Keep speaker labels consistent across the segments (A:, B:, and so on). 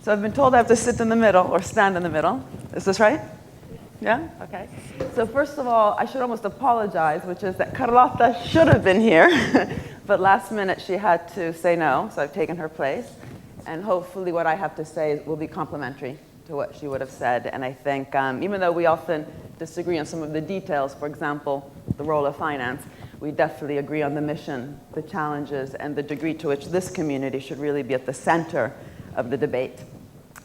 A: So I've been told I have to sit in the middle or stand in the middle. Is this right? Yeah? Okay. So first of all, I should almost apologize, which is that Carlotta should have been here, but last minute she had to say no, so I've taken her place. And hopefully what I have to say will be complementary to what she would have said. And I think even though we often disagree on some of the details, for example, the role of finance, we definitely agree on the mission, the challenges, and the degree to which this community should really be at the center of the debate.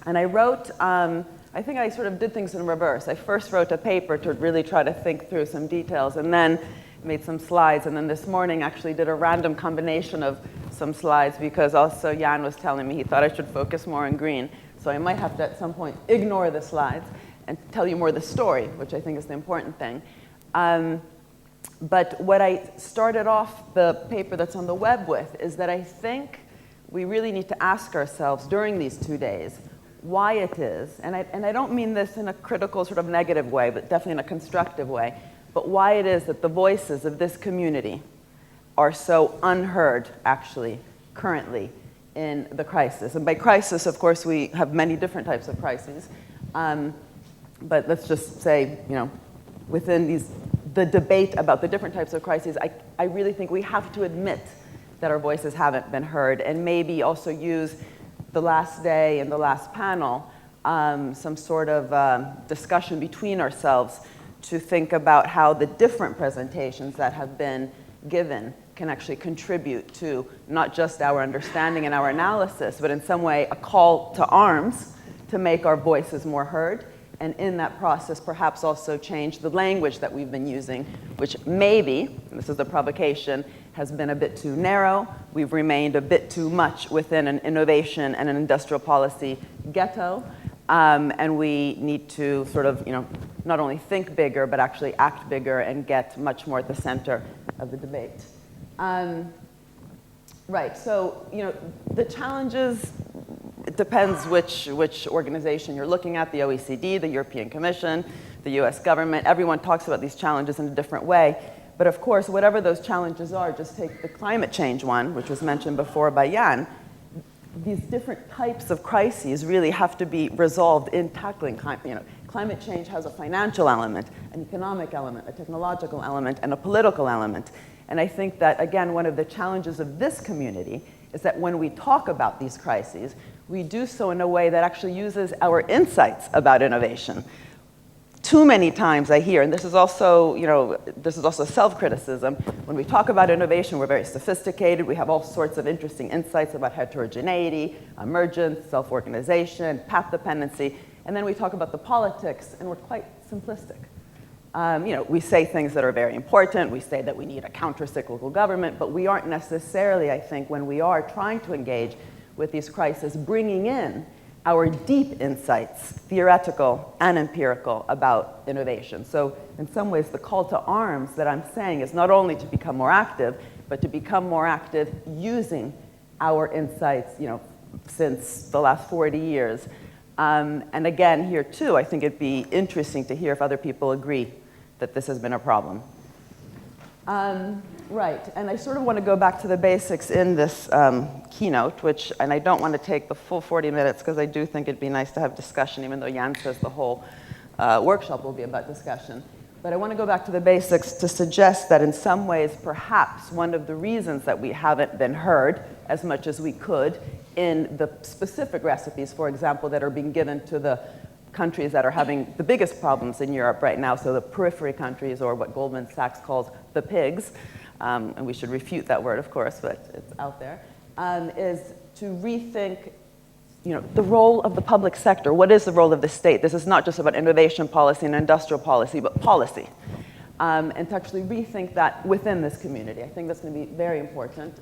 A: And I wrote, I think I sort of did things in reverse. I first wrote a paper to really try to think through some details, and then made some slides, and then this morning actually did a random combination of some slides because also Jan was telling me he thought I should focus more on green. So I might have to at some point ignore the slides and tell you more the story, which I think is the important thing. But what I started off the paper that's on the web with is that I think we really need to ask ourselves during these 2 days why it is, and I don't mean this in a critical sort of negative way, but definitely in a constructive way, but why it is that the voices of this community are so unheard, actually, currently in the crisis. And by crisis, of course, we have many different types of crises. But let's just say, within the debate about the different types of crises, I really think we have to admit that our voices haven't been heard, and maybe also use the last day and the last panel, some sort of discussion between ourselves to think about how the different presentations that have been given can actually contribute to not just our understanding and our analysis, but in some way a call to arms to make our voices more heard, and in that process perhaps also change the language that we've been using, which maybe, and this is a provocation, has been a bit too narrow. We've remained a bit too much within an innovation and an industrial policy ghetto, and we need to sort of, not only think bigger, but actually act bigger and get much more at the center of the debate. Right, so, the challenges, it depends which organization you're looking at, the OECD, the European Commission, the US government. Everyone talks about these challenges in a different way. But of course, whatever those challenges are, just take the climate change one, which was mentioned before by Jan. These different types of crises really have to be resolved in tackling climate. Climate change has a financial element, an economic element, a technological element, and a political element. And I think that, again, one of the challenges of this community is that when we talk about these crises, we do so in a way that actually uses our insights about innovation. Too many times I hear, and this is also, self-criticism, when we talk about innovation, we're very sophisticated, we have all sorts of interesting insights about heterogeneity, emergence, self-organization, path dependency, and then we talk about the politics, and we're quite simplistic. We say things that are very important, we say that we need a counter-cyclical government, but we aren't necessarily, I think, when we are trying to engage with these crises, bringing in our deep insights, theoretical and empirical, about innovation. So in some ways, the call to arms that I'm saying is not only to become more active, but to become more active using our insights, since the last 40 years. And again, here too, I think it'd be interesting to hear if other people agree that this has been a problem. Right, and I sort of want to go back to the basics in this keynote, and I don't want to take the full 40 minutes because I do think it'd be nice to have discussion, even though Jan says the whole workshop will be about discussion. But I want to go back to the basics to suggest that in some ways, perhaps one of the reasons that we haven't been heard as much as we could in the specific recipes, for example, that are being given to the countries that are having the biggest problems in Europe right now, so the periphery countries, or what Goldman Sachs calls the pigs, and we should refute that word, of course, but it's out there, is to rethink the role of the public sector. What is the role of the state? This is not just about innovation policy and industrial policy, but policy. And to actually rethink that within this community. I think that's going to be very important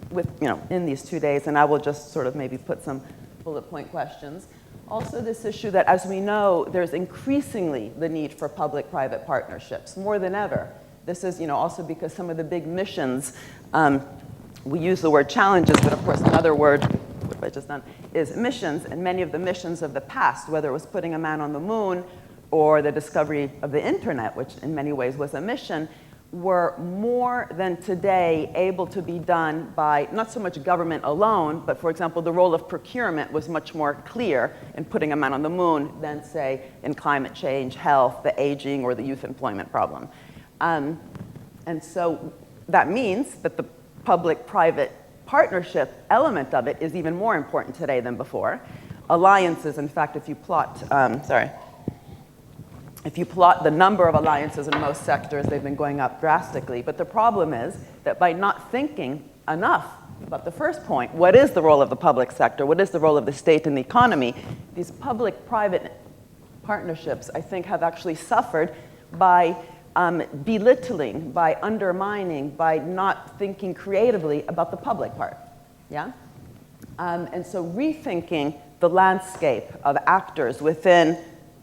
A: in these 2 days, and I will just sort of maybe put some bullet point questions. Also this issue that, as we know, there's increasingly the need for public-private partnerships, more than ever. This is also because some of the big missions, we use the word challenges, but of course another word, what have I just done, is missions. And many of the missions of the past, whether it was putting a man on the moon or the discovery of the internet, which in many ways was a mission, were more than today able to be done by not so much government alone, but for example, the role of procurement was much more clear in putting a man on the moon than, say, in climate change, health, the aging, or the youth employment problem. And so that means that the public-private partnership element of it is even more important today than before. Alliances, in fact, if you plot, if you plot the number of alliances in most sectors, they've been going up drastically. But the problem is that by not thinking enough about the first point, what is the role of the public sector? What is the role of the state in the economy? These public-private partnerships, I think, have actually suffered by belittling, by undermining, by not thinking creatively about the public part. Yeah? And so rethinking the landscape of actors within,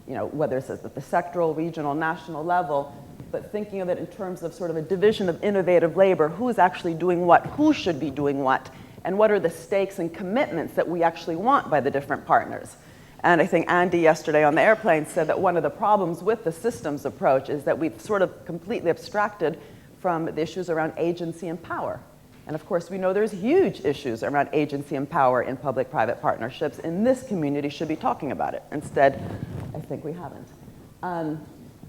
A: whether it's at the sectoral, regional, national level, but thinking of it in terms of sort of a division of innovative labor, who's actually doing what, who should be doing what, and what are the stakes and commitments that we actually want by the different partners. And I think Andy yesterday on the airplane said that one of the problems with the systems approach is that we've sort of completely abstracted from the issues around agency and power. And of course, we know there's huge issues around agency and power in public-private partnerships, and this community should be talking about it. Instead, I think we haven't.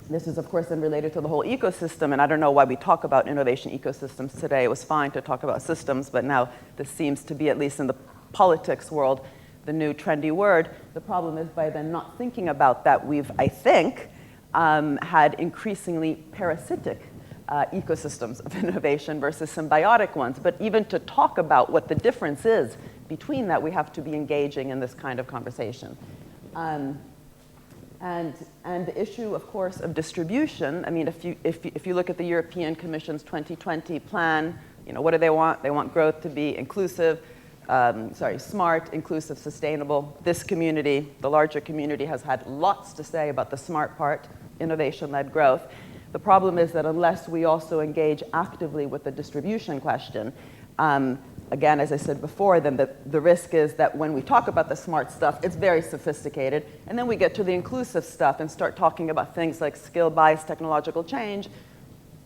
A: This is, of course, then related to the whole ecosystem, and I don't know why we talk about innovation ecosystems today. It was fine to talk about systems, but now this seems to be, at least in the politics world, the new trendy word. The problem is by then not thinking about that, we've, I think, had increasingly parasitic ecosystems of innovation versus symbiotic ones. But even to talk about what the difference is between that, we have to be engaging in this kind of conversation. And the issue, of course, of distribution, I mean, if you look at the European Commission's 2020 plan, what do they want? They want growth to be inclusive, smart, inclusive, sustainable. This community, the larger community, has had lots to say about the smart part, innovation-led growth. The problem is that unless we also engage actively with the distribution question, again, as I said before, then the risk is that when we talk about the smart stuff, it's very sophisticated, and then we get to the inclusive stuff and start talking about things like skill-biased technological change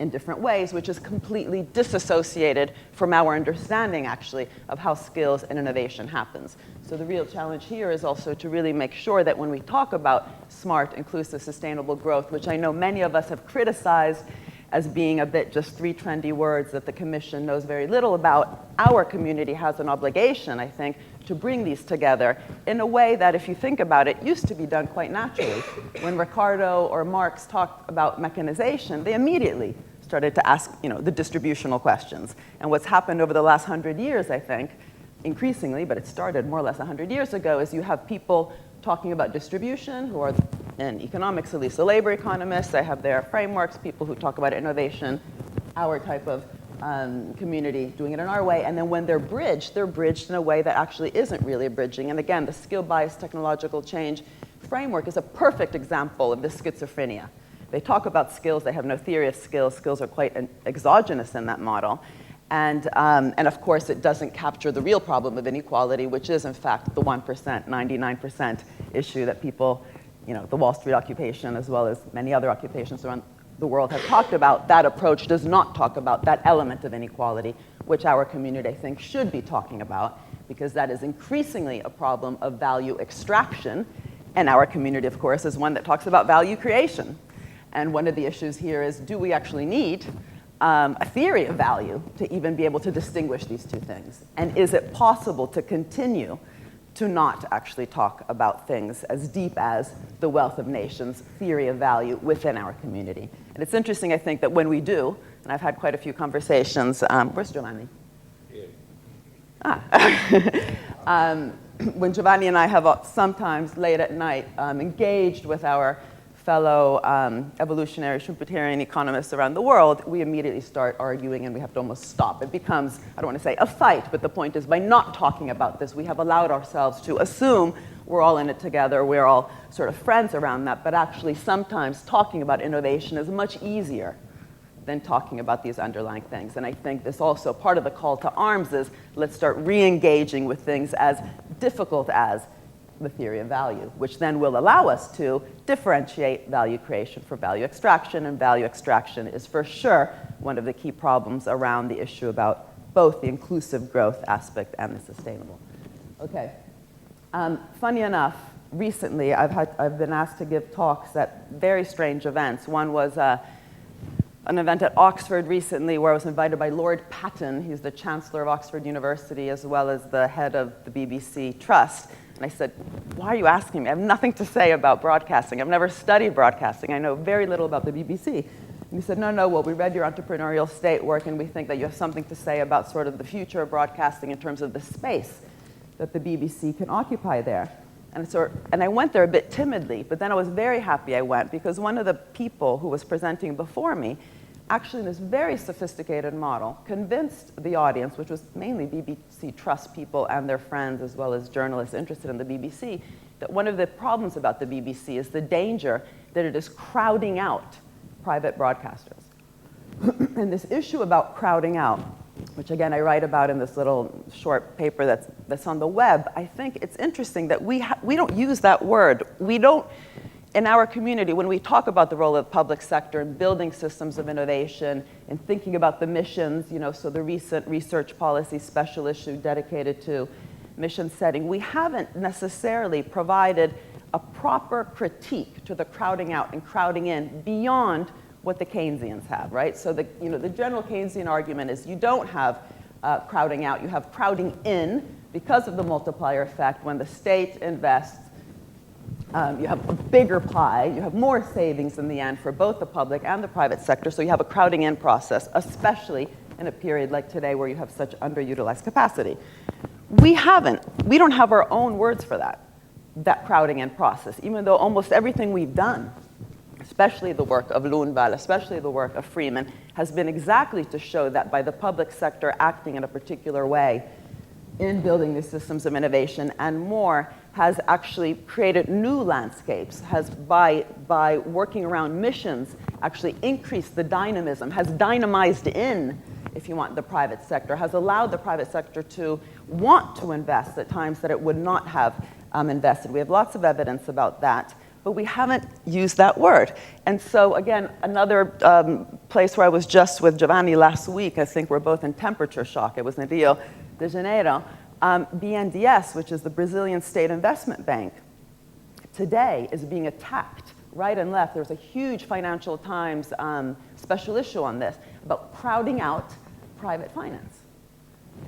A: in different ways, which is completely disassociated from our understanding, actually, of how skills and innovation happens. So the real challenge here is also to really make sure that when we talk about smart, inclusive, sustainable growth, which I know many of us have criticized as being a bit just three trendy words that the Commission knows very little about, our community has an obligation, I think, to bring these together in a way that, if you think about it, used to be done quite naturally. When Ricardo or Marx talked about mechanization, they immediately started to ask, the distributional questions. And what's happened over the last 100 years, I think, increasingly, but it started more or less 100 years ago, is you have people talking about distribution who are, in economics at least, the labor economists. They have their frameworks, people who talk about innovation, our type of community doing it in our way. And then when they're bridged in a way that actually isn't really a bridging. And again, the skill-biased technological change framework is a perfect example of this schizophrenia. They talk about skills, they have no theory of skills. Skills are quite exogenous in that model. And of course, it doesn't capture the real problem of inequality, which is, in fact, the 1%, 99% issue that people, the Wall Street occupation, as well as many other occupations around the world have talked about. That approach does not talk about that element of inequality, which our community, I think, should be talking about, because that is increasingly a problem of value extraction. And our community, of course, is one that talks about value creation. And one of the issues here is, do we actually need a theory of value to even be able to distinguish these two things? And is it possible to continue to not actually talk about things as deep as the Wealth of Nations theory of value within our community? And it's interesting, I think, that when we do, and I've had quite a few conversations, where's Giovanni? When Giovanni and I have sometimes late at night engaged with our fellow evolutionary Schumpeterian economists around the world, we immediately start arguing and we have to almost stop. It becomes, I don't want to say a fight, but the point is by not talking about this, we have allowed ourselves to assume we're all in it together, we're all sort of friends around that, but actually sometimes talking about innovation is much easier than talking about these underlying things. And I think this also, part of the call to arms is let's start re-engaging with things as difficult as the theory of value, which then will allow us to differentiate value creation from value extraction, and value extraction is for sure one of the key problems around the issue about both the inclusive growth aspect and the sustainable. Okay. Funny enough, recently I've been asked to give talks at very strange events. One was an event at Oxford recently where I was invited by Lord Patten. He's the Chancellor of Oxford University as well as the head of the BBC Trust. And I said, why are you asking me? I have nothing to say about broadcasting. I've never studied broadcasting. I know very little about the BBC. And he said, no, well, we read your entrepreneurial state work and we think that you have something to say about sort of the future of broadcasting in terms of the space that the BBC can occupy there. And I went there a bit timidly, but then I was very happy I went because one of the people who was presenting before me, actually in this very sophisticated model, convinced the audience, which was mainly BBC Trust people and their friends as well as journalists interested in the BBC, that one of the problems about the BBC is the danger that it is crowding out private broadcasters. And this issue about crowding out, which again I write about in this little short paper that's on the web, I think it's interesting that we don't use that word. We don't, in our community, when we talk about the role of the public sector in building systems of innovation and thinking about the missions, so the recent research policy special issue dedicated to mission setting, we haven't necessarily provided a proper critique to the crowding out and crowding in beyond what the Keynesians have, right? So the general Keynesian argument is you don't have crowding out, you have crowding in because of the multiplier effect. When the state invests, you have a bigger pie, you have more savings in the end for both the public and the private sector, so you have a crowding in process, especially in a period like today where you have such underutilized capacity. We don't have our own words for that crowding in process, even though almost everything we've done, especially the work of Lundvall, especially the work of Freeman, has been exactly to show that by the public sector acting in a particular way in building these systems of innovation and more, has actually created new landscapes, has by working around missions actually increased the dynamism, has dynamized in, if you want, the private sector, has allowed the private sector to want to invest at times that it would not have invested. We have lots of evidence about that, but we haven't used that word. And so again, another place where I was just with Giovanni last week, I think we're both in temperature shock. It was in Rio de Janeiro. BNDES, which is the Brazilian State Investment Bank, today is being attacked right and left. There was a huge Financial Times special issue on this about crowding out private finance.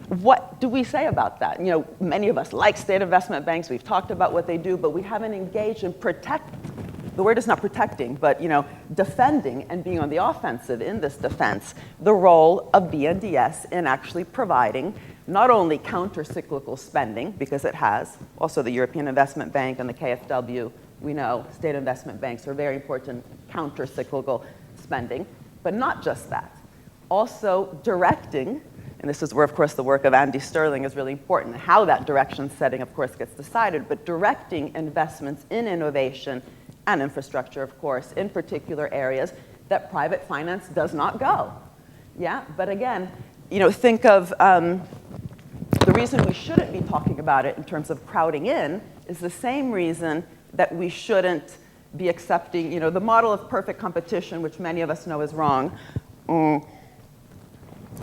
A: What do we say about that? Many of us like state investment banks. We've talked about what they do, but we haven't engaged in the word is not protecting, but defending and being on the offensive in this defense, the role of BNDES in actually providing not only counter-cyclical spending, because it has, also the European Investment Bank and the KfW, we know state investment banks are very important counter-cyclical spending, but not just that. Also directing, and this is where, of course, the work of Andy Sterling is really important, how that direction setting, of course, gets decided, but directing investments in innovation and infrastructure, of course, in particular areas that private finance does not go. Yeah, but again, think of the reason we shouldn't be talking about it in terms of crowding in is the same reason that we shouldn't be accepting, the model of perfect competition, which many of us know is wrong,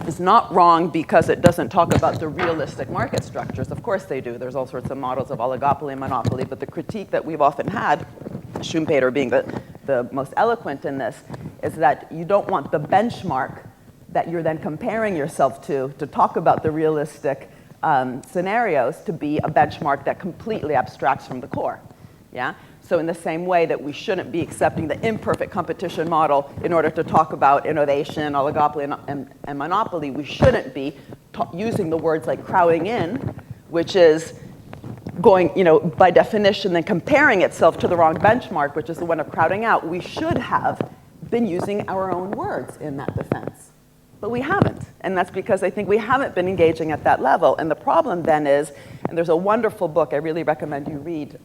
A: is not wrong because it doesn't talk about the realistic market structures. Of course they do. There's all sorts of models of oligopoly and monopoly, but the critique that we've often had, Schumpeter being the most eloquent in this, is that you don't want the benchmark that you're then comparing yourself to talk about the realistic scenarios to be a benchmark that completely abstracts from the core. Yeah? So in the same way that we shouldn't be accepting the imperfect competition model in order to talk about innovation, oligopoly, and monopoly, we shouldn't be using the words like crowding in, which is going, by definition, then comparing itself to the wrong benchmark, which is the one of crowding out, we should have been using our own words in that defense. But we haven't, and that's because I think we haven't been engaging at that level. And the problem then is, and there's a wonderful book I really recommend you read,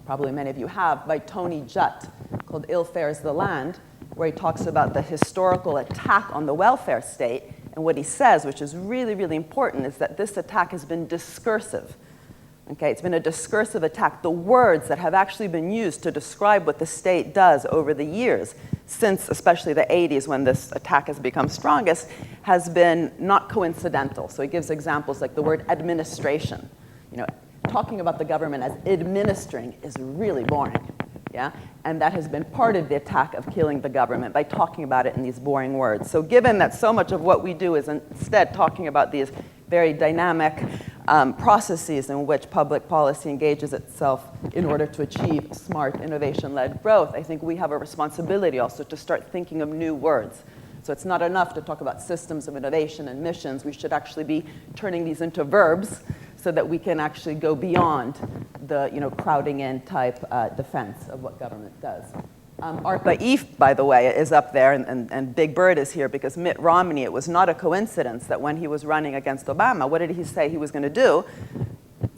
A: probably many of you have, by Tony Judt, called Ill Fares the Land, where he talks about the historical attack on the welfare state. And what he says, which is really, really important, is that this attack has been discursive. Okay, it's been a discursive attack. The words that have actually been used to describe what the state does over the years, since especially the 80s when this attack has become strongest, has been not coincidental. So he gives examples like the word administration. Talking about the government as administering is really boring. Yeah? And that has been part of the attack of killing the government, by talking about it in these boring words. So given that so much of what we do is instead talking about these very dynamic processes in which public policy engages itself in order to achieve smart, innovation-led growth, I think we have a responsibility also to start thinking of new words. So it's not enough to talk about systems of innovation and missions. We should actually be turning these into verbs so that we can actually go beyond the crowding in type defense of what government does. ARPA-E, by the way, is up there, and Big Bird is here because Mitt Romney, it was not a coincidence that when he was running against Obama, what did he say he was going to do?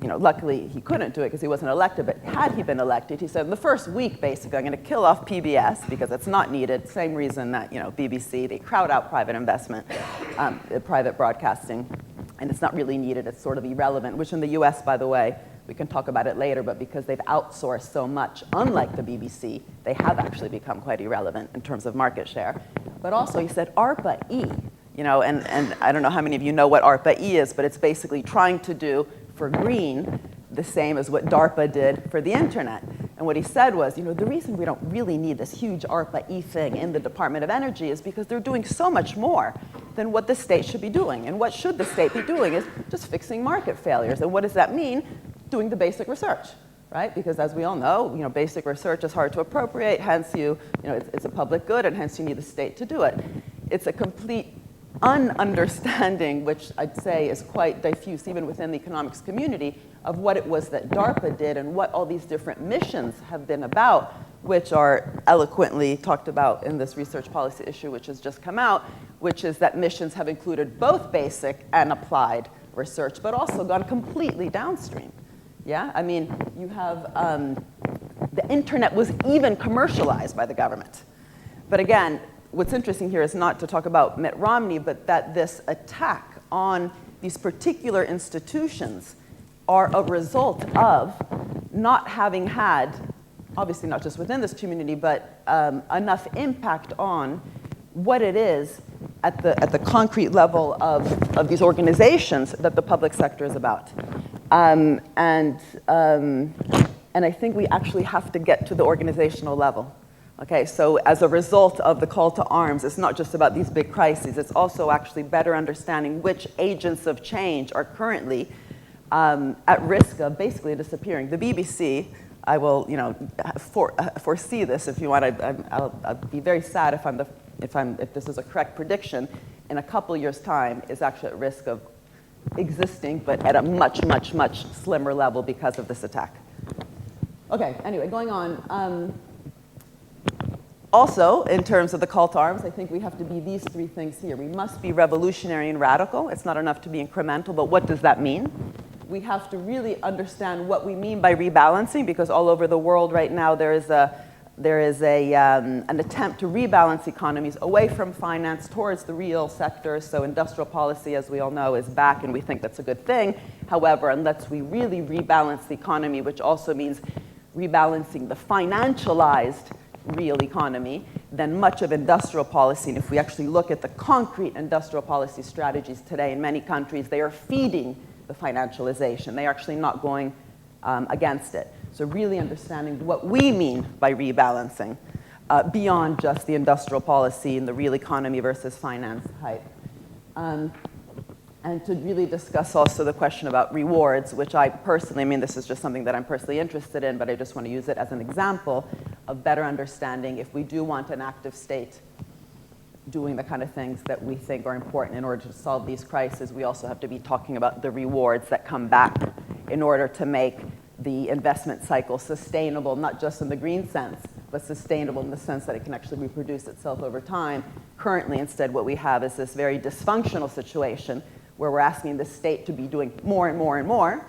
A: Luckily, he couldn't do it because he wasn't elected, but had he been elected, he said, in the first week, basically, I'm going to kill off PBS because it's not needed. Same reason that, BBC, they crowd out private investment, private broadcasting, and it's not really needed. It's sort of irrelevant, which in the US, by the way, we can talk about it later, but because they've outsourced so much, unlike the BBC, they have actually become quite irrelevant in terms of market share. But also, he said ARPA-E, and I don't know how many of you know what ARPA-E is, but it's basically trying to do for green the same as what DARPA did for the internet. And what he said was, the reason we don't really need this huge ARPA-E thing in the Department of Energy is because they're doing so much more than what the state should be doing. And what should the state be doing is just fixing market failures. And what does that mean? Doing the basic research, right? Because as we all know, basic research is hard to appropriate, hence it's a public good, and hence you need the state to do it. It's a complete ununderstanding, which I'd say is quite diffuse even within the economics community, of what it was that DARPA did and what all these different missions have been about, which are eloquently talked about in this research policy issue which has just come out, which is that missions have included both basic and applied research, but also gone completely downstream. Yeah, I mean, you have, the internet was even commercialized by the government. But again, what's interesting here is not to talk about Mitt Romney, but that this attack on these particular institutions are a result of not having had, obviously not just within this community, but enough impact on what it is at the concrete level of these organizations that the public sector is about. And I think we actually have to get to the organizational level. Okay, so as a result of the call to arms, it's not just about these big crises, it's also actually better understanding which agents of change are currently at risk of basically disappearing. The BBC, I will foresee this if you want, I'll be very sad if this is a correct prediction, in a couple years' time is actually at risk of existing, but at a much, much, much slimmer level because of this attack. Okay, anyway, going on. Also, in terms of the call to arms, I think we have to be these three things here. We must be revolutionary and radical. It's not enough to be incremental, but what does that mean? We have to really understand what we mean by rebalancing, because all over the world right now there is an attempt to rebalance economies away from finance towards the real sectors. So industrial policy, as we all know, is back, and we think that's a good thing. However, unless we really rebalance the economy, which also means rebalancing the financialized real economy, then much of industrial policy, and if we actually look at the concrete industrial policy strategies today in many countries, they are feeding the financialization. They are actually not going against it. So really understanding what we mean by rebalancing beyond just the industrial policy and the real economy versus finance type. And to really discuss also the question about rewards, which I personally, I mean, this is just something that I'm personally interested in, but I just want to use it as an example of better understanding if we do want an active state doing the kind of things that we think are important in order to solve these crises, we also have to be talking about the rewards that come back in order to make the investment cycle sustainable, not just in the green sense, but sustainable in the sense that it can actually reproduce itself over time. Currently, instead, what we have is this very dysfunctional situation where we're asking the state to be doing more and more and more,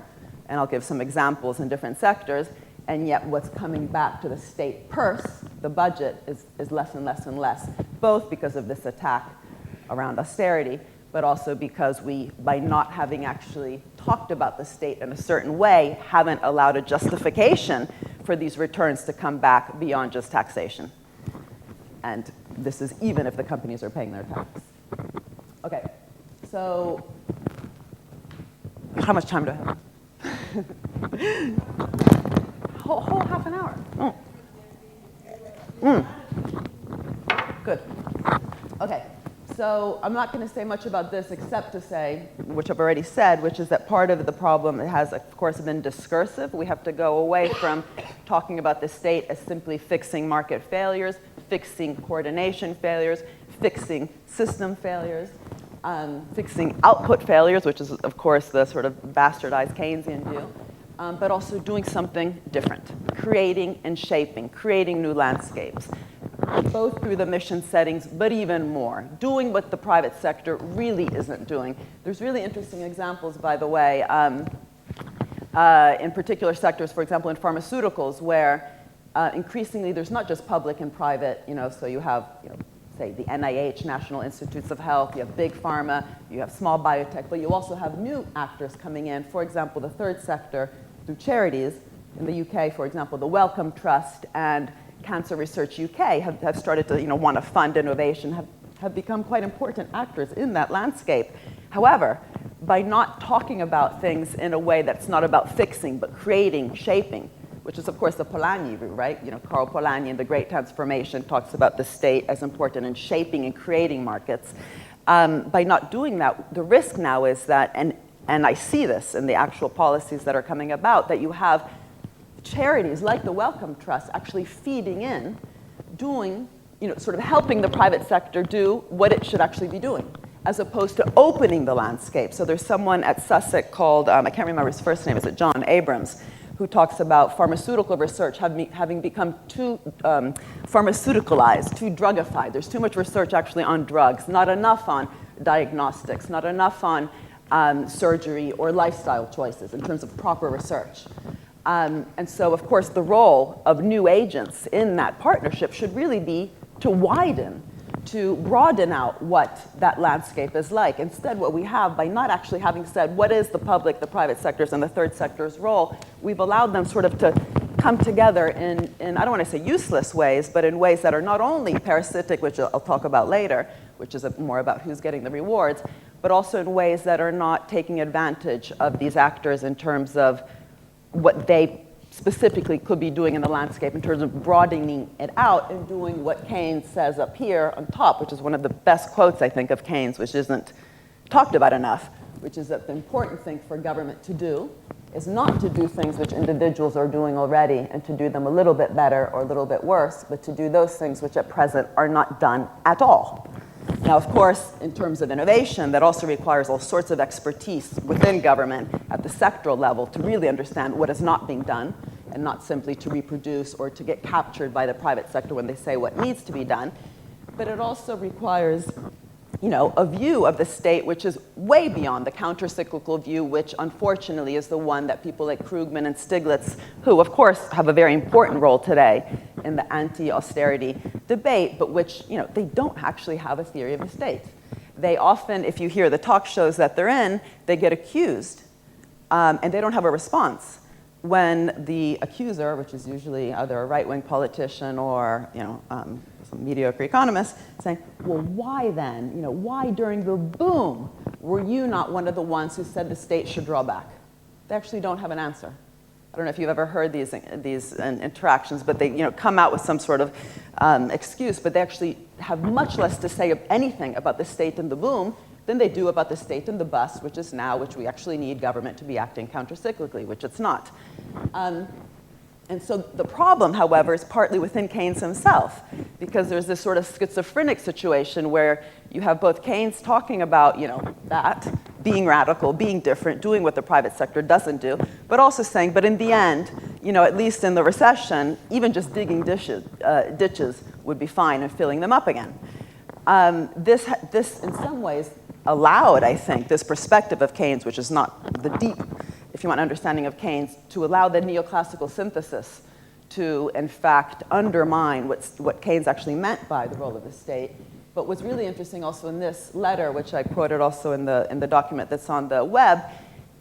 A: and I'll give some examples in different sectors, and yet what's coming back to the state purse, the budget, is less and less and less, both because of this attack around austerity, but also because we, by not having actually talked about the state in a certain way, haven't allowed a justification for these returns to come back beyond just taxation. And this is even if the companies are paying their tax. Okay, so how much time do I have? whole half an hour. Good. Okay. So I'm not going to say much about this except to say, which I've already said, which is that part of the problem has, of course, been discursive. We have to go away from talking about the state as simply fixing market failures, fixing coordination failures, fixing system failures, fixing output failures, which is, of course, the sort of bastardized Keynesian view, but also doing something different, creating and shaping, creating new landscapes, both through the mission settings, but even more, doing what the private sector really isn't doing. There's really interesting examples, by the way, in particular sectors, for example, in pharmaceuticals, where increasingly there's not just public and private, so you have, say, the NIH, National Institutes of Health, you have big pharma, you have small biotech, but you also have new actors coming in. For example, the third sector through charities. In the UK, for example, the Wellcome Trust and Cancer Research UK have started to want to fund innovation, have become quite important actors in that landscape. However, by not talking about things in a way that's not about fixing, but creating, shaping, which is, of course, the Polanyi view, right? Karl Polanyi in The Great Transformation talks about the state as important in shaping and creating markets. By not doing that, the risk now is that, and I see this in the actual policies that are coming about, that you have charities like the Wellcome Trust actually feeding in, doing, sort of helping the private sector do what it should actually be doing, as opposed to opening the landscape. So there's someone at Sussex called, I can't remember his first name, is it John Abrams, who talks about pharmaceutical research having become too pharmaceuticalized, too drugified. There's too much research actually on drugs, not enough on diagnostics, not enough on surgery or lifestyle choices in terms of proper research. And so, of course, the role of new agents in that partnership should really be to widen, to broaden out what that landscape is like. Instead, what we have, by not actually having said what is the public, the private sector's, and the third sector's role, we've allowed them sort of to come together in I don't want to say useless ways, but in ways that are not only parasitic, which I'll talk about later, which is more about who's getting the rewards, but also in ways that are not taking advantage of these actors in terms of what they specifically could be doing in the landscape in terms of broadening it out and doing what Keynes says up here on top, which is one of the best quotes, I think, of Keynes, which isn't talked about enough, which is that the important thing for government to do is not to do things which individuals are doing already and to do them a little bit better or a little bit worse, but to do those things which at present are not done at all. Now, of course, in terms of innovation, that also requires all sorts of expertise within government at the sectoral level to really understand what is not being done and not simply to reproduce or to get captured by the private sector when they say what needs to be done. But it also requires, a view of the state which is way beyond the counter-cyclical view, which unfortunately is the one that people like Krugman and Stiglitz, who of course have a very important role today in the anti-austerity debate, but which, they don't actually have a theory of the state. They often, if you hear the talk shows that they're in, they get accused, and they don't have a response. When the accuser, which is usually either a right-wing politician or, some mediocre economist, saying, well, why then? Why during the boom were you not one of the ones who said the state should draw back? They actually don't have an answer. I don't know if you've ever heard these interactions, but they come out with some sort of excuse, but they actually have much less to say of anything about the state in the boom than they do about the state in the bust, which we actually need government to be acting countercyclically, which it's not. And so the problem, however, is partly within Keynes himself, because there's this sort of schizophrenic situation where you have both Keynes talking about, that, being radical, being different, doing what the private sector doesn't do, but also saying, but in the end, at least in the recession, even just digging ditches would be fine and filling them up again. This in some ways allowed, I think, this perspective of Keynes, which is not the deep, if you want, understanding of Keynes, to allow the neoclassical synthesis to, in fact, undermine what Keynes actually meant by the role of the state. But what's really interesting also in this letter, which I quoted also in the document that's on the web,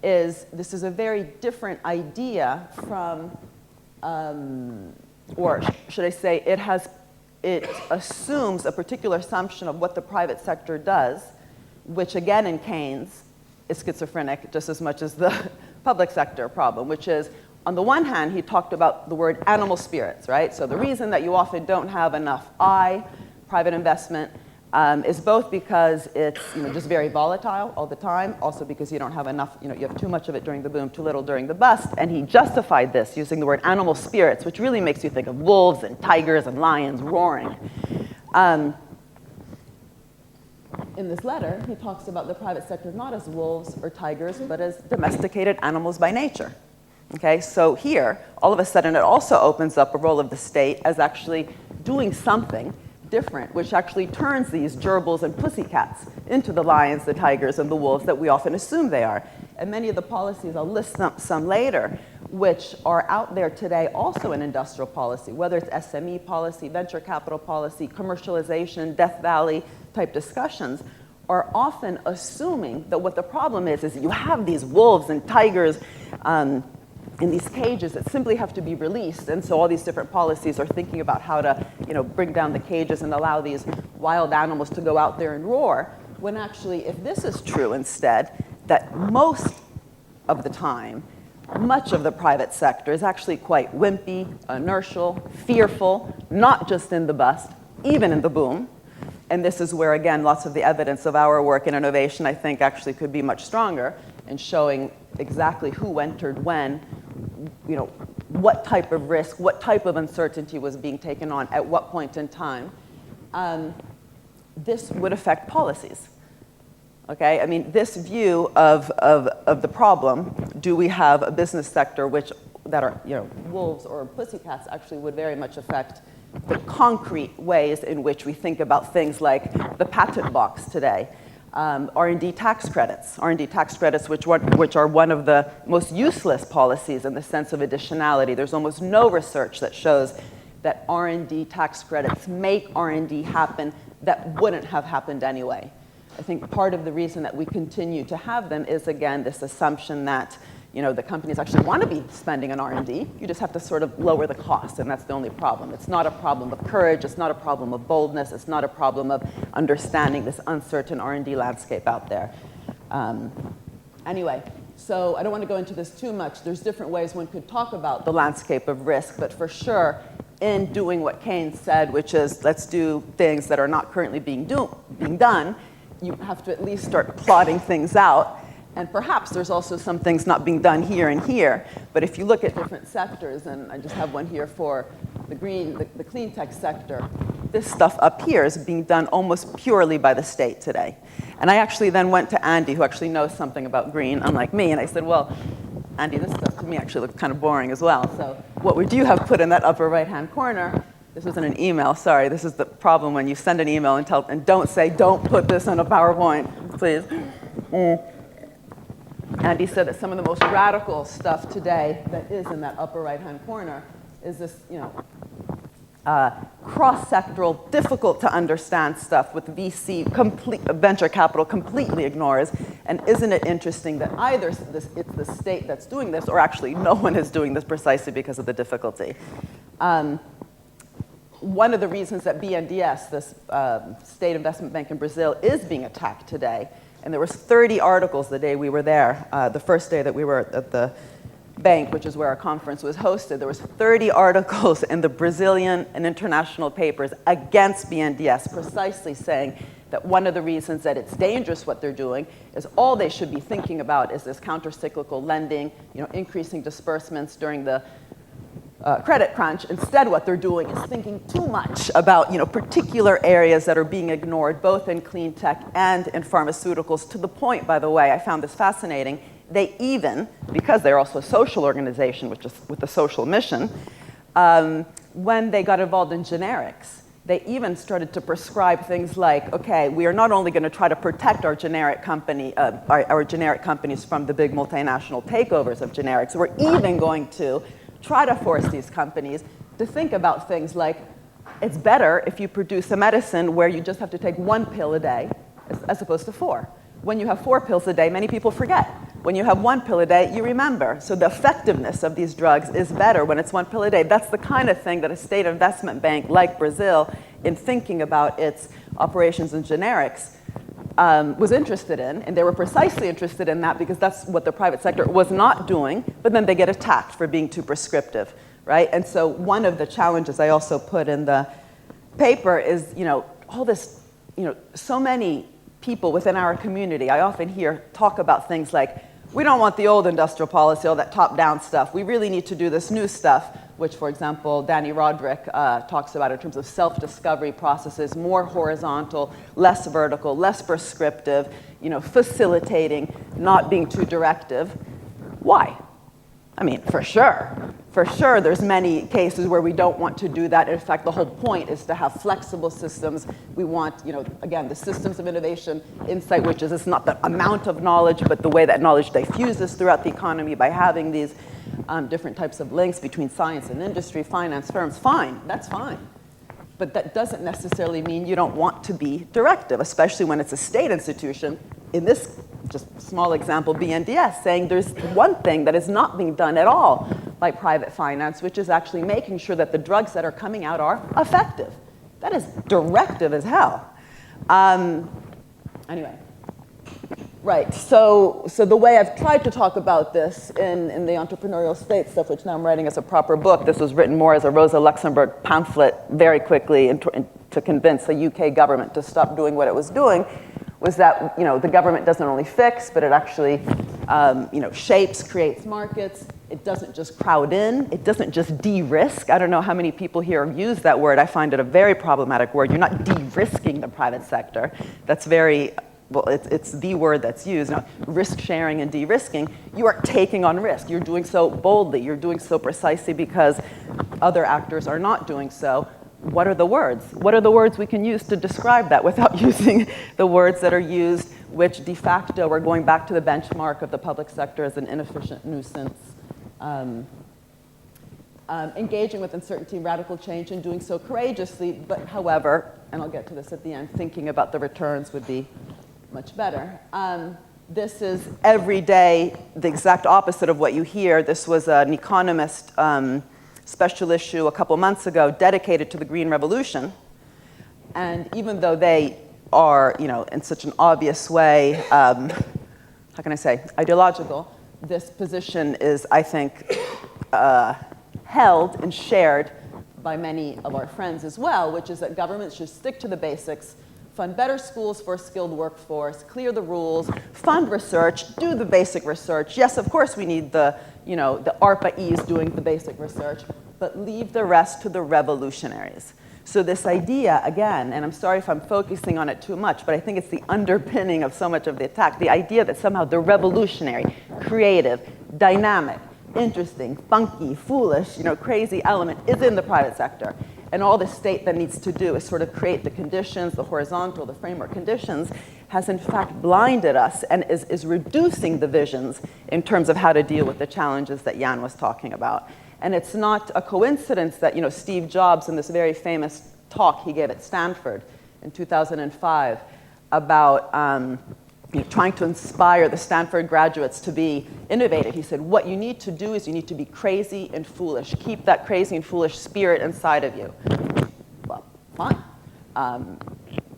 A: is this is a very different idea from, or should I say, it assumes a particular assumption of what the private sector does, which again in Keynes is schizophrenic just as much as the public sector problem, which is, on the one hand, he talked about the word animal spirits, right? So the reason that you often don't have enough private investment, is both because it's just very volatile all the time, also because you don't have enough, you have too much of it during the boom, too little during the bust, and he justified this using the word animal spirits, which really makes you think of wolves and tigers and lions roaring. In this letter, he talks about the private sector not as wolves or tigers, but as domesticated animals by nature. Okay, so here, all of a sudden, it also opens up a role of the state as actually doing something different, which actually turns these gerbils and pussycats into the lions, the tigers, and the wolves that we often assume they are. And many of the policies, I'll list some later, which are out there today also in industrial policy, whether it's SME policy, venture capital policy, commercialization, Death Valley type discussions, are often assuming that what the problem is you have these wolves and tigers in these cages that simply have to be released, and so all these different policies are thinking about how to, bring down the cages and allow these wild animals to go out there and roar, when actually, if this is true instead, that most of the time, much of the private sector is actually quite wimpy, inertial, fearful, not just in the bust, even in the boom. And this is where, again, lots of the evidence of our work in innovation, I think, actually could be much stronger in showing exactly who entered when, what type of risk, what type of uncertainty was being taken on at what point in time. This would affect policies. Okay, I mean, this view of the problem, do we have a business sector that are, wolves or pussycats, actually would very much affect the concrete ways in which we think about things like the patent box today. R&D tax credits, which are one of the most useless policies in the sense of additionality. There's almost no research that shows that R&D tax credits make R&D happen that wouldn't have happened anyway. I think part of the reason that we continue to have them is, again, this assumption that the companies actually want to be spending on R&D. You just have to sort of lower the cost, and that's the only problem. It's not a problem of courage. It's not a problem of boldness. It's not a problem of understanding this uncertain R&D landscape out there. Anyway, so I don't want to go into this too much. There's different ways one could talk about the landscape of risk, but for sure, in doing what Keynes said, which is let's do things that are not currently being done, you have to at least start plotting things out. And perhaps there's also some things not being done here and here. But if you look at different sectors, and I just have one here for the clean tech sector, this stuff up here is being done almost purely by the state today. And I actually then went to Andy, who actually knows something about green, unlike me, and I said, well, Andy, this stuff to me actually looks kind of boring as well. So what would you have put in that upper right-hand corner? This wasn't an email, sorry. This is the problem when you send an email and don't say, don't put this in a PowerPoint, please. Andy said that some of the most radical stuff today that is in that upper right-hand corner is this, cross-sectoral, difficult to understand stuff with venture capital completely ignores. And isn't it interesting that either it's the state that's doing this, or actually no one is doing this precisely because of the difficulty. One of the reasons that BNDES, this state investment bank in Brazil, is being attacked today, and there was 30 articles the day we were there, the first day that we were at the bank, which is where our conference was hosted. There was 30 articles in the Brazilian and international papers against BNDES, precisely saying that one of the reasons that it's dangerous what they're doing is all they should be thinking about is this counter-cyclical lending, increasing disbursements during the credit crunch. Instead, what they're doing is thinking too much about particular areas that are being ignored, both in clean tech and in pharmaceuticals, to the point, by the way, I found this fascinating, they even, because they're also a social organization with a social mission, when they got involved in generics, they even started to prescribe things like, okay, we are not only going to try to protect our generic our generic companies from the big multinational takeovers of generics, we're even going to try to force these companies to think about things like, it's better if you produce a medicine where you just have to take 1 pill a day as opposed to 4. When you have 4 pills a day, many people forget. When you have 1 pill a day, you remember. So the effectiveness of these drugs is better when it's 1 pill a day. That's the kind of thing that a state investment bank like Brazil, in thinking about its operations in generics, was interested in. And they were precisely interested in that because that's what the private sector was not doing. But then they get attacked for being too prescriptive, right? And so one of the challenges I also put in the paper is, all this, so many people within our community, I often hear talk about things like, we don't want the old industrial policy, all that top-down stuff. We really need to do this new stuff, which, for example, Danny Roderick talks about in terms of self-discovery processes, more horizontal, less vertical, less prescriptive, facilitating, not being too directive. Why? I mean, for sure, there's many cases where we don't want to do that. In fact, the whole point is to have flexible systems. We want, again, the systems of innovation, insight, which is it's not the amount of knowledge, but the way that knowledge diffuses throughout the economy by having these different types of links between science and industry, finance firms. Fine, that's fine. But that doesn't necessarily mean you don't want to be directive, especially when it's a state institution. In this just small example, BNDES, saying there's one thing that is not being done at all by private finance, which is actually making sure that the drugs that are coming out are effective. That is directive as hell. Anyway, right, so the way I've tried to talk about this in the entrepreneurial state stuff, which now I'm writing as a proper book, this was written more as a Rosa Luxemburg pamphlet very quickly to convince the UK government to stop doing what it was doing, was that the government doesn't only fix, but it actually shapes, creates markets. It doesn't just crowd in. It doesn't just de-risk. I don't know how many people here have used that word. I find it a very problematic word. You're not de-risking the private sector. That's very, well, it's the word that's used. Now, risk sharing and de-risking, you are taking on risk. You're doing so boldly. You're doing so precisely because other actors are not doing so. What are the words? What are the words we can use to describe that without using the words that are used, which de facto are going back to the benchmark of the public sector as an inefficient nuisance, engaging with uncertainty, radical change, and doing so courageously, but however, and I'll get to this at the end, thinking about the returns would be much better. This is every day the exact opposite of what you hear. This was an Economist special issue a couple months ago dedicated to the Green Revolution. And even though they are, in such an obvious way, how can I say, ideological, this position is, I think, held and shared by many of our friends as well, which is that governments should stick to the basics, fund better schools for a skilled workforce, clear the rules, fund research, do the basic research. Yes, of course we need the ARPA-E's doing the basic research, but leave the rest to the revolutionaries. So this idea, again, and I'm sorry if I'm focusing on it too much, but I think it's the underpinning of so much of the attack, the idea that somehow the revolutionary, creative, dynamic, interesting, funky, foolish, crazy element is in the private sector. And all the state then needs to do is sort of create the conditions, the horizontal, the framework conditions, has in fact blinded us and is reducing the visions in terms of how to deal with the challenges that Jan was talking about. And it's not a coincidence that Steve Jobs, in this very famous talk he gave at Stanford in 2005 about trying to inspire the Stanford graduates to be innovative. He said, what you need to do is you need to be crazy and foolish. Keep that crazy and foolish spirit inside of you. Well, fine.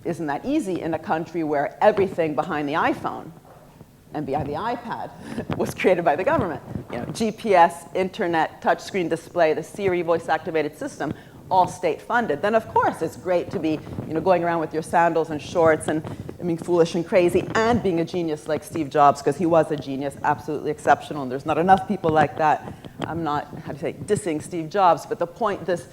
A: Isn't that easy in a country where everything behind the iPhone and behind the iPad was created by the government? GPS, internet, touchscreen display, the Siri voice-activated system, all state-funded. Then of course it's great to be going around with your sandals and shorts and being foolish and crazy and being a genius like Steve Jobs, because he was a genius, absolutely exceptional, and there's not enough people like that. I'm not, how to say, dissing Steve Jobs, but the point, this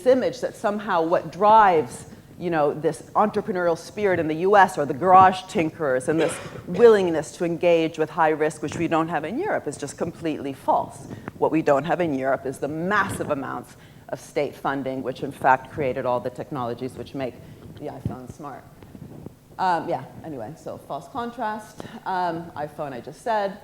A: image that somehow what drives this entrepreneurial spirit in the US are the garage tinkerers, and this willingness to engage with high risk, which we don't have in Europe, is just completely false. What we don't have in Europe is the massive amounts of state funding, which in fact created all the technologies which make the iPhone smart. Anyway, so false contrast. iPhone, I just said.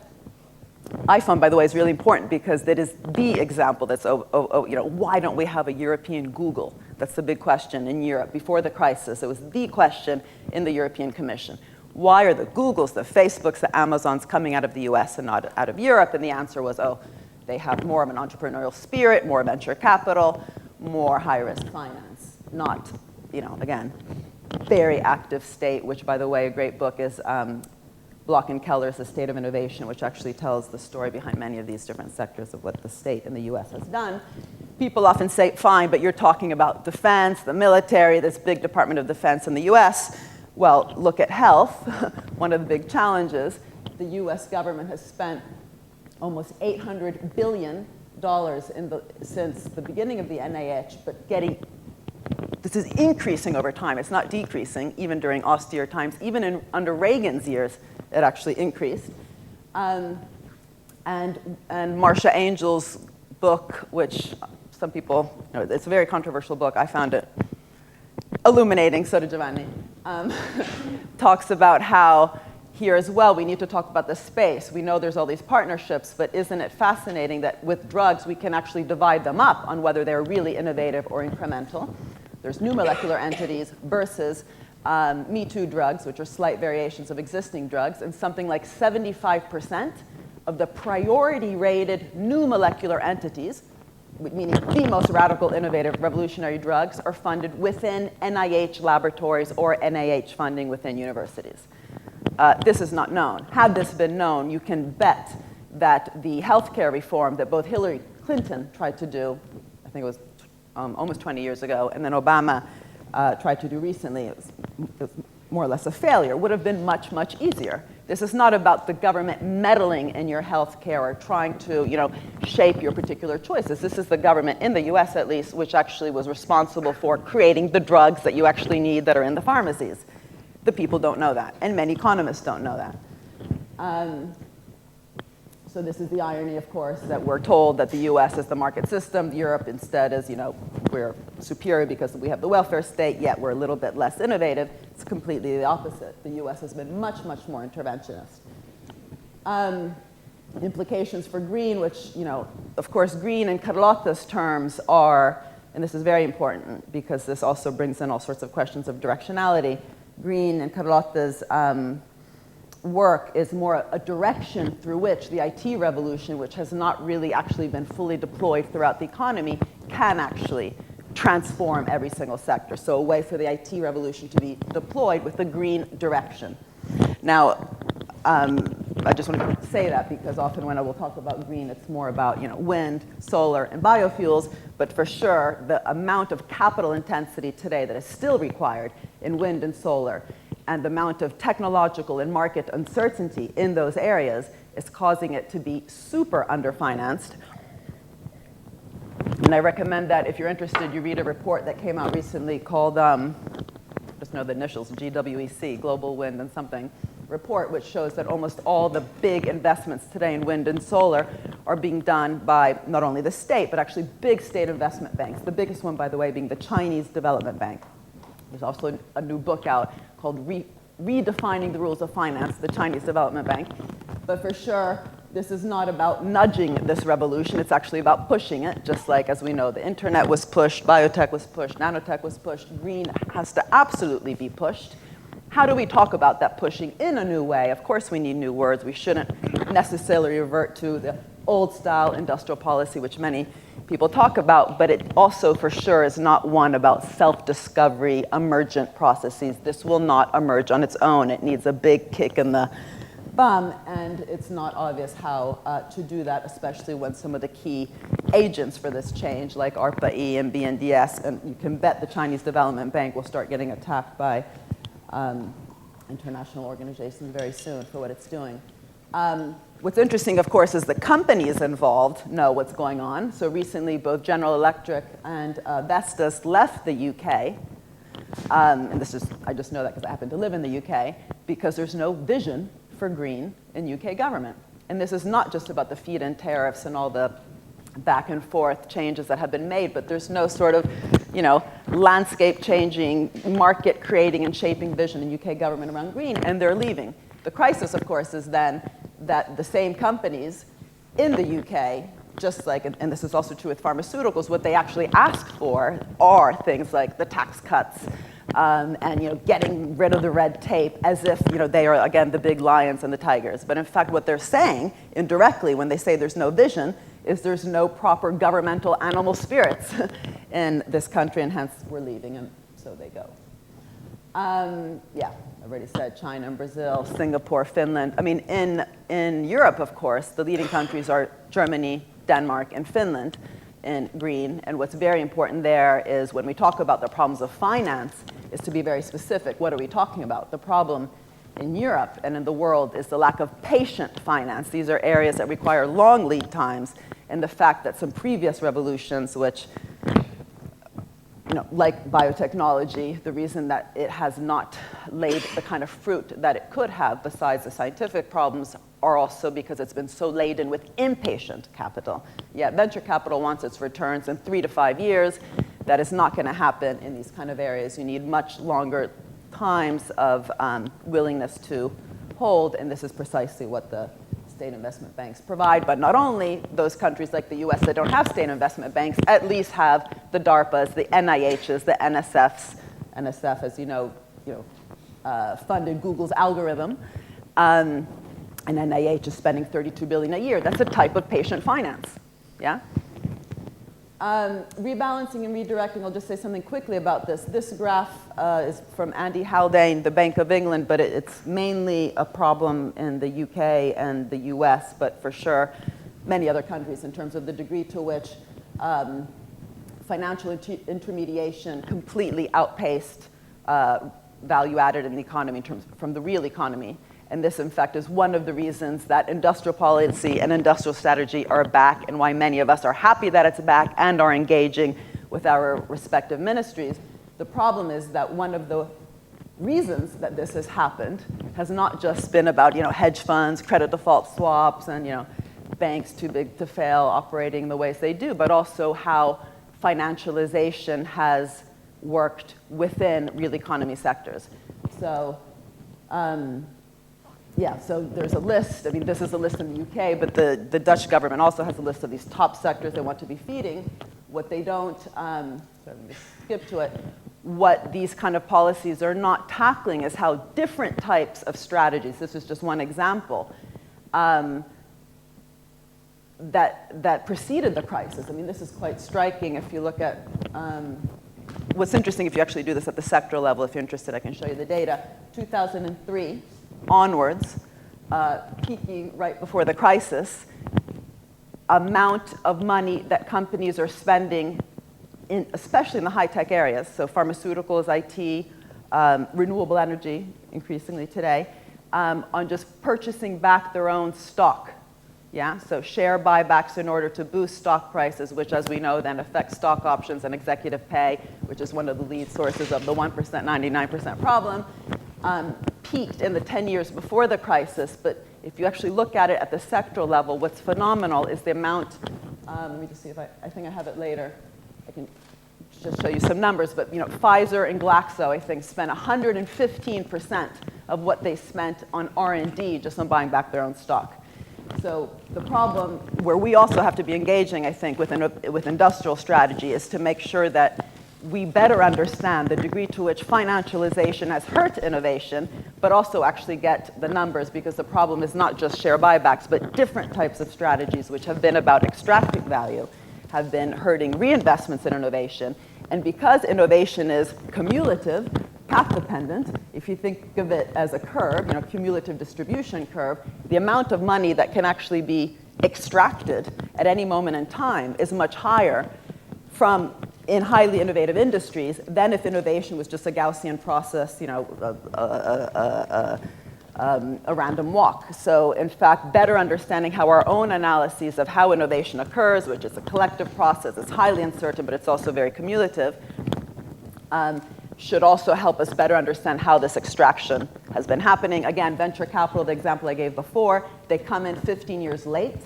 A: iPhone, by the way, is really important because that is the example that's, why don't we have a European Google? That's the big question in Europe. Before the crisis, it was the question in the European Commission. Why are the Googles, the Facebooks, the Amazons coming out of the US and not out of Europe? And the answer was, they have more of an entrepreneurial spirit, more venture capital, more high-risk finance. Not, again, very active state, which, by the way, a great book is Block and Keller's The State of Innovation, which actually tells the story behind many of these different sectors of what the state in the US has done. People often say, fine, but you're talking about defense, the military, this big Department of Defense in the US. Well, look at health. One of the big challenges, the US government has spent almost $800 billion since the beginning of the NIH, but this is increasing over time. It's not decreasing, even during austere times. Even under Reagan's years, it actually increased. And Marcia Angel's book, which some people, it's a very controversial book. I found it illuminating, so did Giovanni. Talks about how here as well, we need to talk about the space. We know there's all these partnerships, but isn't it fascinating that with drugs, we can actually divide them up on whether they're really innovative or incremental. There's new molecular entities versus Me Too drugs, which are slight variations of existing drugs, and something like 75% of the priority-rated new molecular entities, meaning the most radical, innovative, revolutionary drugs, are funded within NIH laboratories or NIH funding within universities. This is not known. Had this been known, you can bet that the healthcare reform that both Hillary Clinton tried to do, I think it was almost 20 years ago, and then Obama tried to do recently, it was more or less a failure, would have been much, much easier. This is not about the government meddling in your health care or trying to shape your particular choices. This is the government, in the US at least, which actually was responsible for creating the drugs that you actually need that are in the pharmacies. The people don't know that, and many economists don't know that. So this is the irony, of course, that we're told that the US is the market system, Europe instead is, we're superior because we have the welfare state, yet we're a little bit less innovative. It's completely the opposite. The US has been much, much more interventionist. Implications for green, which, of course, green in Carlotta's terms are, and this is very important because this also brings in all sorts of questions of directionality. Green in Carlotta's work is more a direction through which the IT revolution, which has not really actually been fully deployed throughout the economy, can actually transform every single sector. So a way for the IT revolution to be deployed with a green direction. Now, I just want to say that because often when I will talk about green, it's more about wind, solar, and biofuels. But for sure, the amount of capital intensity today that is still required in wind and solar, and the amount of technological and market uncertainty in those areas is causing it to be super underfinanced. And I recommend that if you're interested, you read a report that came out recently called, just know the initials, GWEC, Global Wind and something, report, which shows that almost all the big investments today in wind and solar are being done by not only the state, but actually big state investment banks. The biggest one, by the way, being the Chinese Development Bank. There's also a new book out called Redefining the Rules of Finance, the Chinese Development Bank. But for sure, this is not about nudging this revolution. It's actually about pushing it, just like, as we know, the internet was pushed, biotech was pushed, nanotech was pushed. Green has to absolutely be pushed. How do we talk about that pushing in a new way? Of course, we need new words. We shouldn't necessarily revert to the old-style industrial policy, which many people talk about, but it also for sure is not one about self-discovery, emergent processes. This will not emerge on its own. It needs a big kick in the bum, and it's not obvious how to do that, especially when some of the key agents for this change, like ARPA-E and BNDES, and you can bet the Chinese Development Bank will start getting attacked by international organization very soon for what it's doing. What's interesting, of course, is the companies involved know what's going on. So recently, both General Electric and Vestas left the UK. And I just know that because I happen to live in the UK, because there's no vision for green in UK government. And this is not just about the feed-in tariffs and all the back and forth changes that have been made, but there's no sort of, landscape changing, market creating and shaping vision in UK government around green, and they're leaving. The crisis, of course, is then that the same companies in the UK, just like, and this is also true with pharmaceuticals, what they actually ask for are things like the tax cuts and getting rid of the red tape, as if they are, again, the big lions and the tigers. But in fact, what they're saying indirectly when they say there's no vision is there's no proper governmental animal spirits in this country, and hence we're leaving, and so they go. I already said China and Brazil, Singapore, Finland. I mean, in Europe, of course, the leading countries are Germany, Denmark, and Finland in green. And what's very important there is when we talk about the problems of finance is to be very specific. What are we talking about? The problem in Europe and in the world is the lack of patient finance. These are areas that require long lead times, and the fact that some previous revolutions, which like biotechnology, the reason that it has not laid the kind of fruit that it could have, besides the scientific problems, are also because it's been so laden with impatient capital. Yeah, venture capital wants its returns in 3 to 5 years. That is not going to happen in these kind of areas. You need much longer times of willingness to hold, and this is precisely what the state investment banks provide. But not only those countries like the US that don't have state investment banks at least have the DARPAs, the NIHs, the NSFs. NSF, as you know, funded Google's algorithm. And NIH is spending $32 billion a year. That's a type of patient finance, yeah? Rebalancing and redirecting, I'll just say something quickly about this. This graph is from Andy Haldane, the Bank of England, but it's mainly a problem in the UK and the US, but for sure many other countries in terms of the degree to which financial intermediation completely outpaced value added in the economy in terms from the real economy. And this, in fact, is one of the reasons that industrial policy and industrial strategy are back, and why many of us are happy that it's back and are engaging with our respective ministries. The problem is that one of the reasons that this has happened has not just been about hedge funds, credit default swaps, and banks too big to fail operating the ways they do, but also how financialization has worked within real economy sectors. So. So there's a list. I mean, this is a list in the UK, but the Dutch government also has a list of these top sectors they want to be feeding. What they don't, let me skip to it, what these kind of policies are not tackling is how different types of strategies, this is just one example, that preceded the crisis. I mean, this is quite striking if you look at, what's interesting if you actually do this at the sector level, if you're interested, I can show you the data. 2003 onwards, peaking right before the crisis, amount of money that companies are spending, especially in the high-tech areas, so pharmaceuticals, IT, renewable energy, increasingly today, on just purchasing back their own stock. Yeah, so share buybacks in order to boost stock prices, which, as we know, then affects stock options and executive pay, which is one of the lead sources of the 1%, 99% problem. Peaked in the 10 years before the crisis, but if you actually look at it at the sectoral level, what's phenomenal is the amount, let me just see if I think I have it later. I can just show you some numbers, but Pfizer and Glaxo, I think, spent 115% of what they spent on R&D just on buying back their own stock. So the problem where we also have to be engaging, I think, with industrial strategy is to make sure that we better understand the degree to which financialization has hurt innovation, but also actually get the numbers, because the problem is not just share buybacks, but different types of strategies which have been about extracting value have been hurting reinvestments in innovation. And because innovation is cumulative, path dependent, if you think of it as a curve, cumulative distribution curve, the amount of money that can actually be extracted at any moment in time is much higher from in highly innovative industries than if innovation was just a Gaussian process, a random walk. So in fact, better understanding how our own analyses of how innovation occurs, which is a collective process, it's highly uncertain, but it's also very cumulative, should also help us better understand how this extraction has been happening. Again, venture capital, the example I gave before, they come in 15 years late,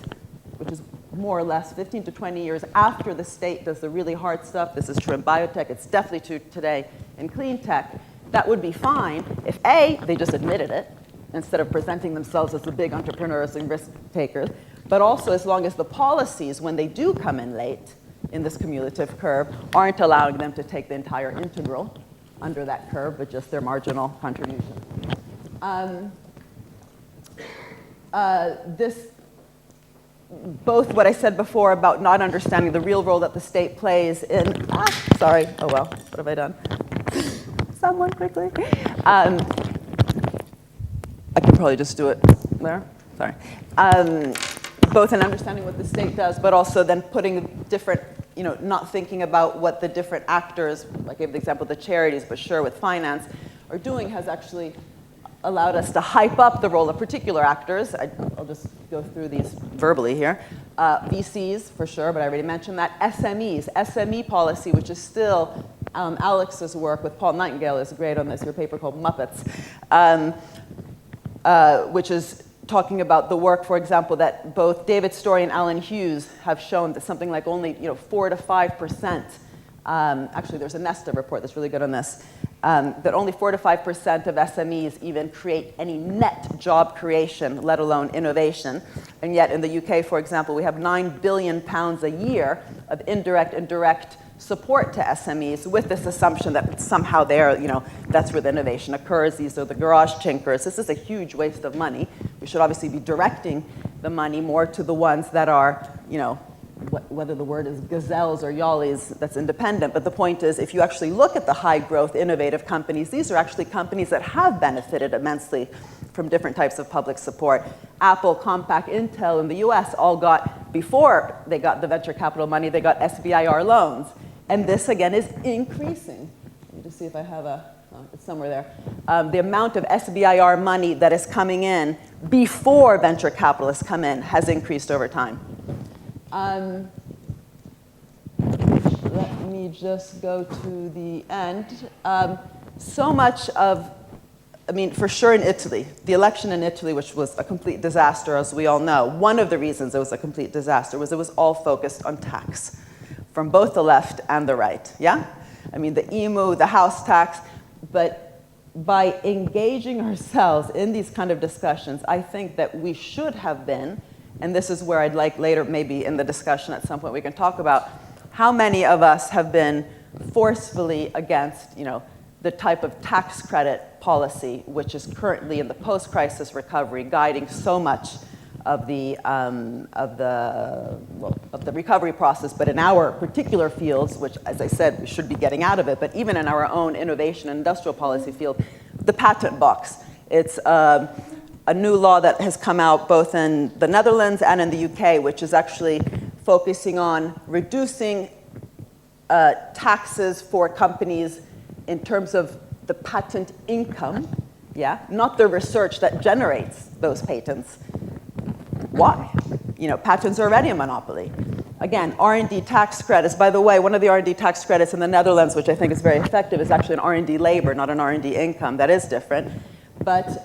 A: which is more or less 15 to 20 years after the state does the really hard stuff. This is true in biotech. It's definitely true today in clean tech. That would be fine if A, they just admitted it, instead of presenting themselves as the big entrepreneurs and risk takers, but also as long as the policies, when they do come in late in this cumulative curve, aren't allowing them to take the entire integral under that curve, but just their marginal contribution. Both what I said before about not understanding the real role that the state plays in, sorry, oh well, what have I done? Someone quickly. I could probably just do it there, sorry. Both in understanding what the state does, but also then putting different, not thinking about what the different actors, like I gave the example of the charities, but sure with finance, are doing has actually allowed us to hype up the role of particular actors. I'll just go through these verbally here. VCs, for sure, but I already mentioned that. SMEs, SME policy, which is still Alex's work with Paul Nightingale is great on this, your paper called Muppets, which is talking about the work, for example, that both David Storey and Alan Hughes have shown that something like only 4 to 5%, actually there's a Nesta report that's really good on this, that only 4 to 5% of SMEs even create any net job creation, let alone innovation. And yet in the UK, for example, we have £9 billion a year of indirect and direct support to SMEs with this assumption that somehow that's where the innovation occurs. These are the garage chinkers. This is a huge waste of money. We should obviously be directing the money more to the ones that are, whether the word is gazelles or yollies, that's independent. But the point is, if you actually look at the high growth, innovative companies, these are actually companies that have benefited immensely from different types of public support. Apple, Compaq, Intel in the US all got, before they got the venture capital money, they got SBIR loans. And this, again, is increasing. Let me just see if I have it's somewhere there. The amount of SBIR money that is coming in before venture capitalists come in has increased over time. Let me just go to the end. So much of, for sure in Italy, the election in Italy, which was a complete disaster, as we all know, one of the reasons it was a complete disaster was it was all focused on tax from both the left and the right, yeah? The EMU, the house tax, but by engaging ourselves in these kind of discussions, I think that we should have been, and this is where I'd like later, maybe in the discussion at some point we can talk about, how many of us have been forcefully against, the type of tax credit policy which is currently in the post-crisis recovery guiding so much of the recovery process, but in our particular fields, which, as I said, we should be getting out of it, but even in our own innovation and industrial policy field, the patent box. It's a new law that has come out both in the Netherlands and in the UK, which is actually focusing on reducing taxes for companies in terms of the patent income, yeah, not the research that generates those patents. Why? Patents are already a monopoly. Again, R&D tax credits. By the way, one of the R&D tax credits in the Netherlands, which I think is very effective, is actually an R&D labor, not an R&D income. That is different. But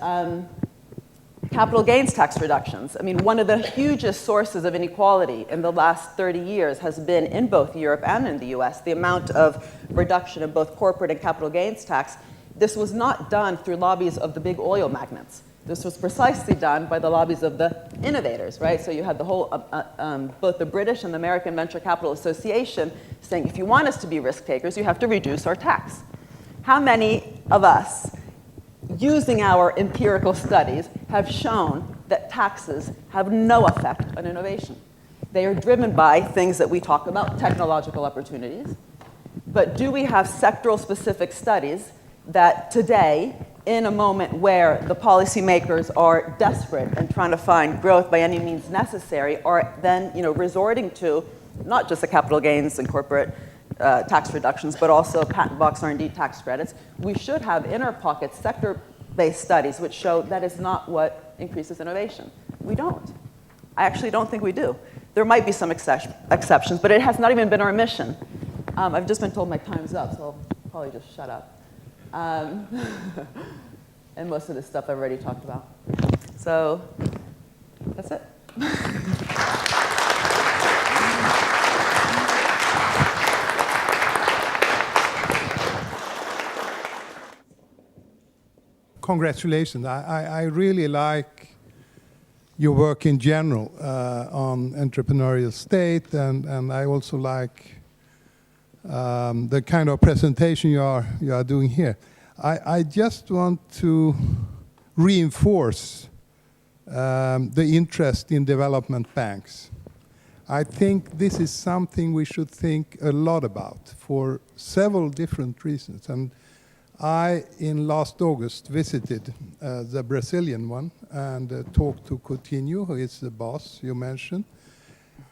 A: capital gains tax reductions. One of the hugest sources of inequality in the last 30 years has been in both Europe and in the US, the amount of reduction in both corporate and capital gains tax. This was not done through lobbies of the big oil magnates. This was precisely done by the lobbies of the innovators, right? So you had the whole, both the British and the American Venture Capital Association saying, if you want us to be risk takers, you have to reduce our tax. How many of us, using our empirical studies, have shown that taxes have no effect on innovation? They are driven by things that we talk about, technological opportunities. But do we have sectoral specific studies that today, in a moment where the policymakers are desperate and trying to find growth by any means necessary, are then resorting to not just the capital gains and corporate tax reductions, but also patent box R&D tax credits. We should have inner pocket sector-based studies which show that is not what increases innovation. We don't. I actually don't think we do. There might be some exceptions, but it has not even been our mission. I've just been told my time's up, so I'll probably just shut up. And most of this stuff I've already talked about. So that's it.
B: Congratulations. I really like your work in general on entrepreneurial state, and I also like the kind of presentation you are doing here. I just want to reinforce the interest in development banks. I think this is something we should think a lot about for several different reasons. And I, in last August, visited the Brazilian one and talked to Coutinho, who is the boss you mentioned.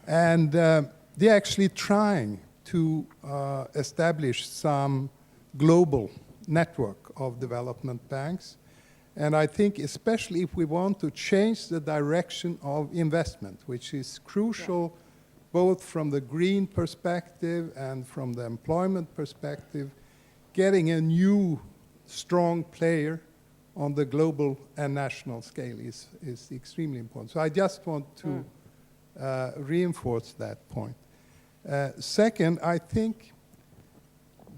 B: And they're actually trying to establish some global network of development banks. And I think especially if we want to change the direction of investment, which is crucial both from the green perspective and from the employment perspective, getting a new strong player on the global and national scale is extremely important. So I just want to reinforce that point. Second, I think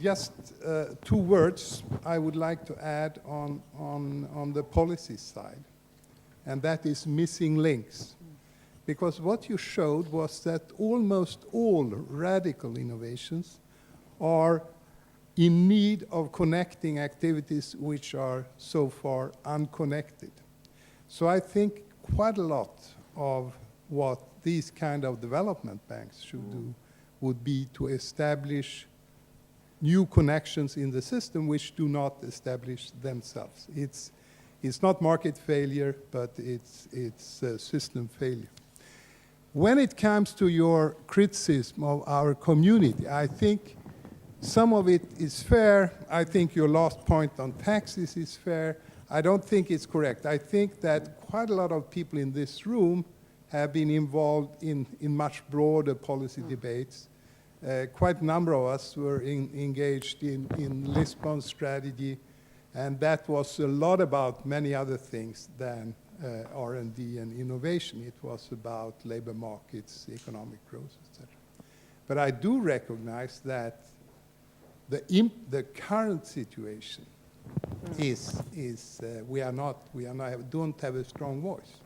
B: just 2 words I would like to add on the policy side, and that is missing links. Because what you showed was that almost all radical innovations are in need of connecting activities which are so far unconnected. So I think quite a lot of what these kind of development banks should do would be to establish new connections in the system which do not establish themselves. It's not market failure, but it's system failure. When it comes to your criticism of our community, I think some of it is fair. I think your last point on taxes is fair. I don't think it's correct. I think that quite a lot of people in this room have been involved in much broader policy debates. Quite a number of us were engaged in Lisbon strategy, and that was a lot about many other things than R&D and innovation. It was about labor markets, economic growth, etc. But I do recognize that the current situation is we don't have a strong voice,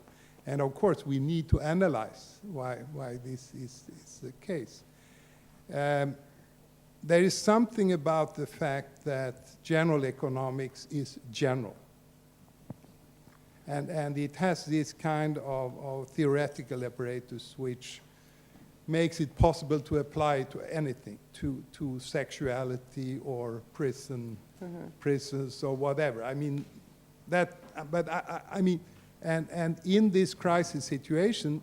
B: and of course we need to analyze why this is the case. There is something about the fact that general economics is general. And it has this kind of theoretical apparatus which makes it possible to apply to anything, to sexuality or prisons or whatever. I mean, I mean, and in this crisis situation,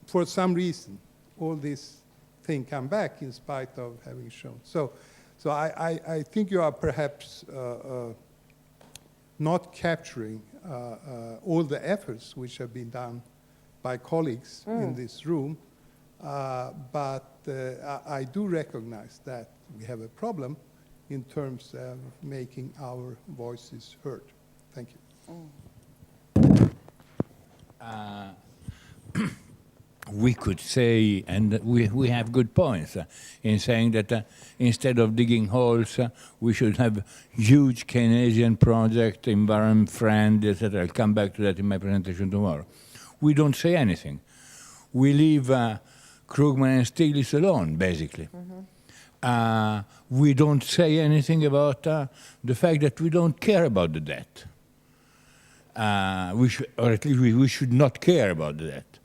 B: for some reason, all these things come back in spite of having shown. So I think you are perhaps not capturing all the efforts which have been done by colleagues in this room, but I do recognize that we have a problem in terms of making our voices heard. Thank you.
C: We could say, and we have good points in saying that instead of digging holes, we should have huge Keynesian project, environment friend, etc. I'll come back to that in my presentation tomorrow. We don't say anything. We leave Krugman and Stiglitz alone, basically. We don't say anything about the fact that we don't care about the debt. Or at least we should not care about the debt.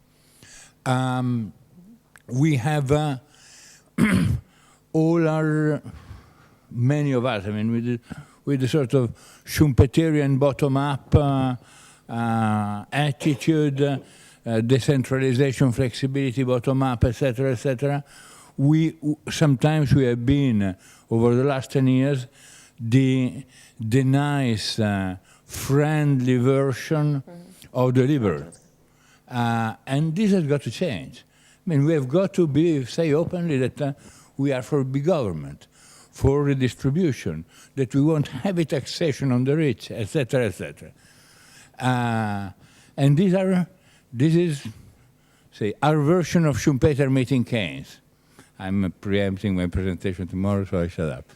C: We have many of us, I mean, with the sort of Schumpeterian bottom-up attitude, decentralization, flexibility, bottom-up, etc., etc., sometimes we have been, over the last 10 years, the nice, friendly version of the liberal. And this has got to change. I mean, we have got to say openly that we are for big government, for redistribution, that we won't have a taxation on the rich, etc., etc. And this is, say, our version of Schumpeter meeting Keynes. I'm preempting my presentation tomorrow, so I shut up.